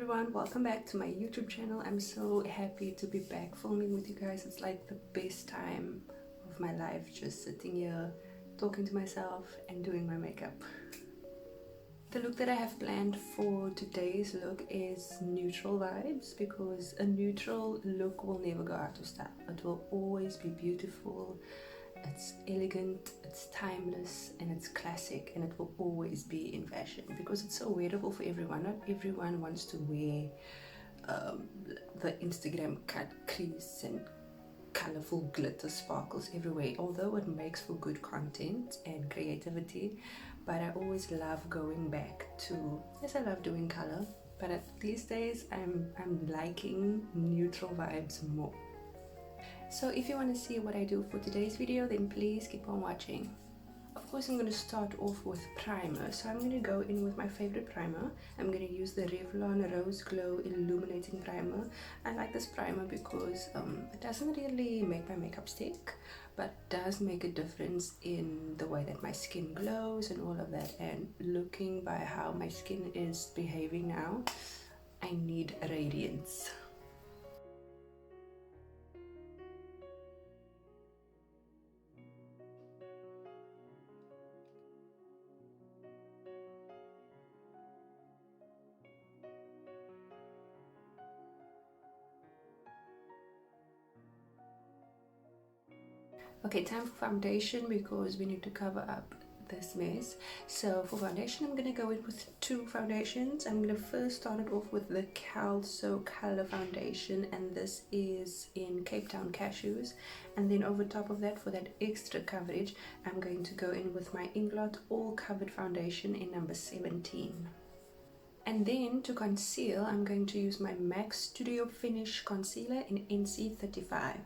everyone, welcome back to my YouTube channel. I'm so happy to be back filming with you guys. It's like the best time of my life, just sitting here talking to myself and doing my makeup. The look that I have planned for today's look is neutral vibes, because a neutral look will never go out of style. It will always be beautiful, it's elegant, it's timeless, and it's classic, and it will always be in fashion because it's so wearable for everyone. Not everyone wants to wear the Instagram cut crease and colorful glitter sparkles everywhere, although it makes for good content and creativity. But I always love going back to, yes, I love doing color, but these days I'm liking neutral vibes more. So if you want to see what I do for today's video, then please keep on watching. Of course, I'm going to start off with primer. So I'm going to go in with my favorite primer. I'm going to use the Revlon Rose Glow Illuminating Primer. I like this primer because it doesn't really make my makeup stick, but does make a difference in the way that my skin glows and all of that. And looking by how my skin is behaving now, I need radiance. Okay, time for foundation because we need to cover up this mess. So for foundation, I'm going to go in with two foundations. I'm going to first start it off with the Calso Color Foundation, and this is in Cape Town Cashews. And then over top of that, for that extra coverage, I'm going to go in with my Inglot All Covered Foundation in number 17. And then to conceal, I'm going to use my MAC Studio Finish Concealer in NC35.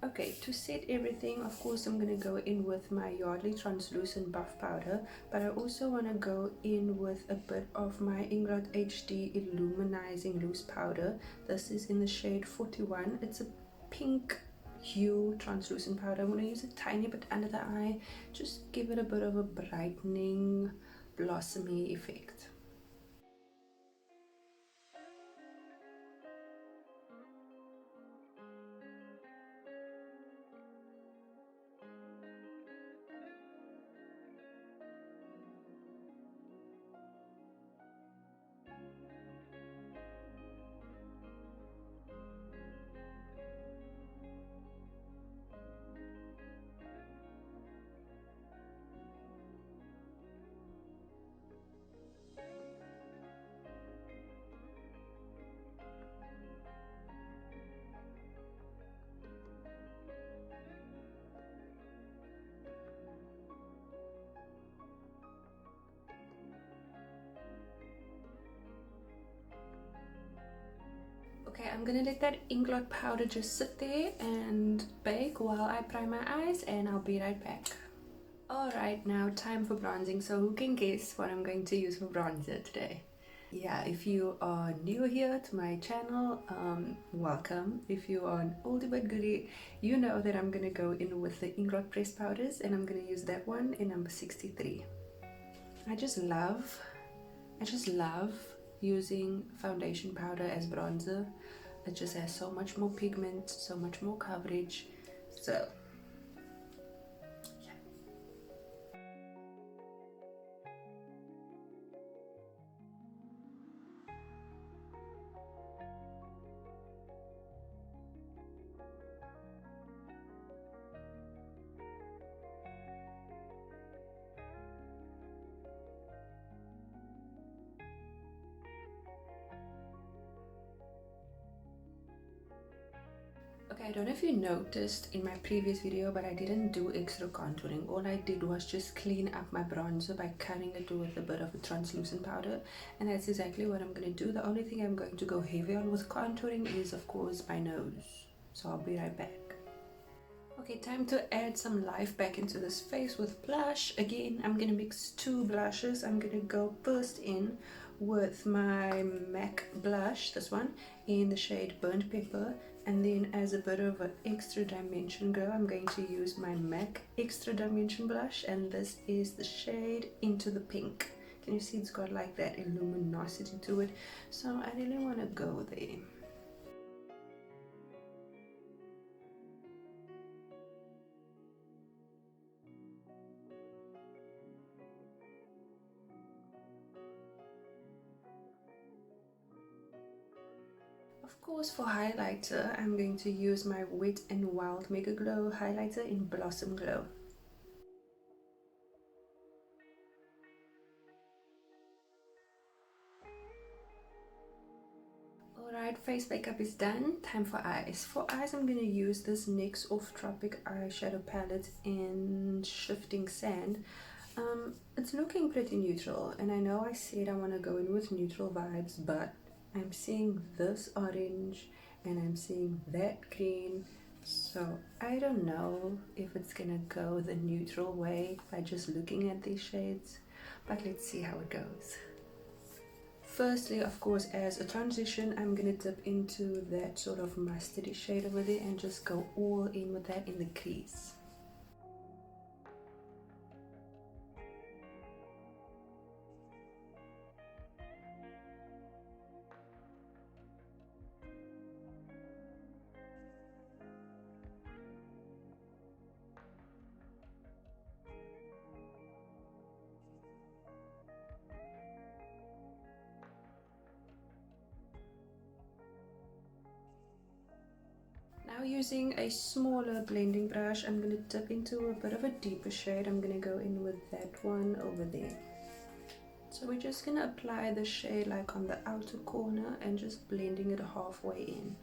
Okay, to set everything, of course, I'm going to go in with my Yardley Translucent Buff Powder, but I also want to go in with a bit of my Inglot HD Illuminizing Loose Powder. This is in the shade 41. It's a pink hue translucent powder. I'm going to use a tiny bit under the eye, just give it a bit of a brightening, blossomy effect. Okay, I'm gonna let that ink blot powder just sit there and bake while I prime my eyes, and I'll be right back. Alright, now time for bronzing. So who can guess what I'm going to use for bronzer today? Yeah, if you are new here to my channel, welcome. If you are an oldie but goodie, you know that I'm gonna go in with the ink blot pressed powders, and I'm gonna use that one in number 63. I just love using foundation powder as bronzer. It just has so much more pigment, so much more coverage. So okay, I don't know if you noticed in my previous video, but I didn't do extra contouring. All I did was just clean up my bronzer by cutting it with a bit of a translucent powder, and that's exactly what I'm going to do. The only thing I'm going to go heavy on with contouring is, of course, my nose. So I'll be right back. Okay, time to add some life back into this face with blush. Again, I'm gonna mix two blushes. I'm gonna go first in with my MAC blush, this one, in the shade Burnt Pepper, and then as a bit of an extra dimension glow, I'm going to use my MAC Extra Dimension blush, and this is the shade Into the Pink. Can you see it's got like that luminosity to it? So I really want to go there. Of course, for highlighter, I'm going to use my Wet n Wild Mega Glow highlighter in Blossom Glow. Alright, face makeup is done. Time for eyes. For eyes, I'm going to use this NYX Off Tropic eyeshadow palette in Shifting Sand. It's looking pretty neutral, and I know I said I want to go in with neutral vibes, but I'm seeing this orange and I'm seeing that green, so I don't know if it's gonna go the neutral way by just looking at these shades, but let's see how it goes. Firstly, of course, as a transition, I'm gonna dip into that sort of mustardy shade over there and just go all in with that in the crease. Now using a smaller blending brush, I'm going to dip into a bit of a deeper shade. I'm going to go in with that one over there. So we're just going to apply the shade like on the outer corner and just blending it halfway in.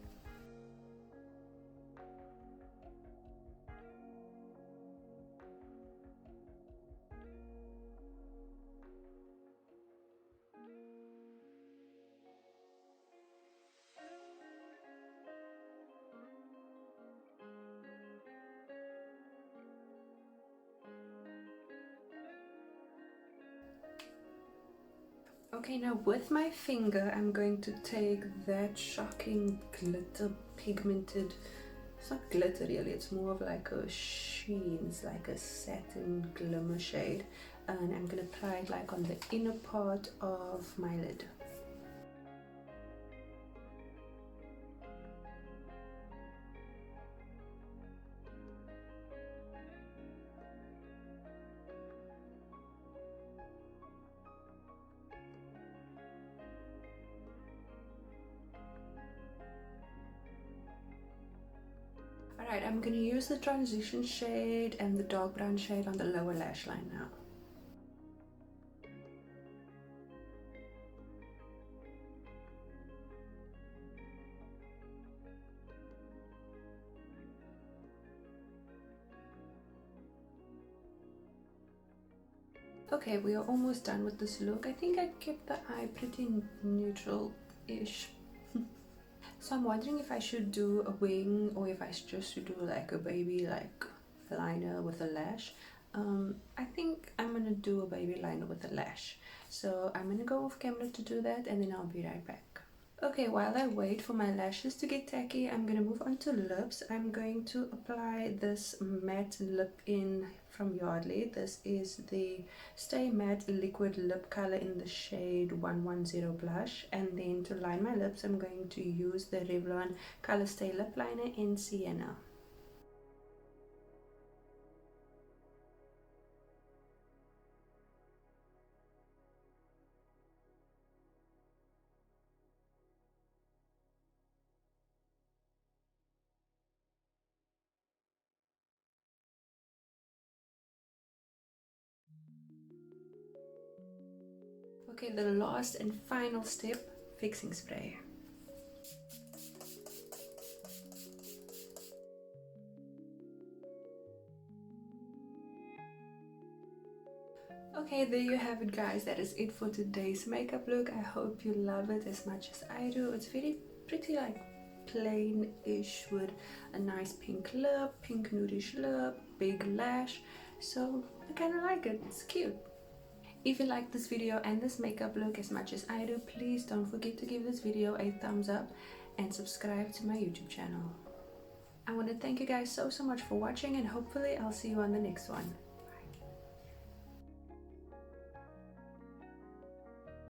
Okay, now with my finger, I'm going to take that shocking glitter pigmented, it's not glitter really, it's more of like a sheen, it's like a satin glimmer shade, and I'm going to apply it like on the inner part of my lid. Alright, I'm going to use the transition shade and the dark brown shade on the lower lash line now. Okay, we are almost done with this look. I think I kept the eye pretty neutral-ish. So I'm wondering if I should do a wing or if I just should do like a baby like liner with a lash. I think I'm gonna do a baby liner with a lash. So I'm gonna go off camera to do that and then I'll be right back. Okay, while I wait for my lashes to get tacky, I'm gonna move on to lips. I'm going to apply this matte lip in from Yardley. This is the Stay Matte Liquid Lip Color in the shade 110 Blush. And then to line my lips, I'm going to use the Revlon Color Stay Lip Liner in Sienna. Okay, the last and final step, fixing spray. Okay, there you have it guys. That is it for today's makeup look. I hope you love it as much as I do. It's very pretty like plain-ish with a nice pink lip, pink nudish lip, big lash. So I kind of like it. It's cute. If you like this video and this makeup look as much as I do, please don't forget to give this video a thumbs up and subscribe to my YouTube channel. I want to thank you guys so much for watching and hopefully I'll see you on the next one.